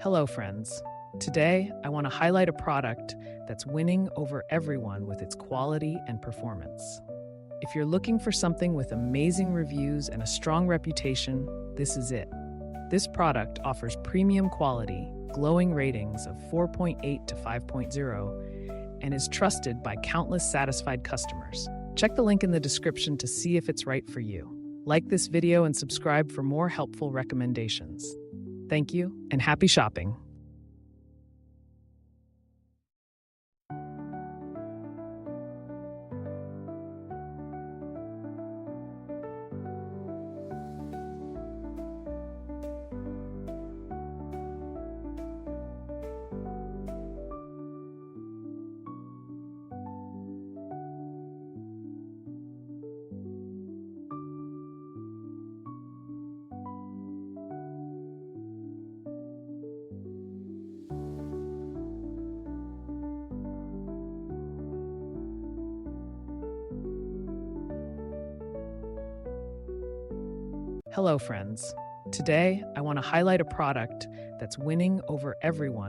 Hello, friends. Today, I want to highlight a product that's winning over everyone with its quality and performance. If you're looking for something with amazing reviews and a strong reputation, this is it. This product offers premium quality, glowing ratings of 4.8 to 5.0, and is trusted by countless satisfied customers. Check the link in the description to see if it's right for you. Like this video and subscribe for more helpful recommendations. Thank you, and happy shopping. Hello, friends. Today, I want to highlight a product that's winning over everyone.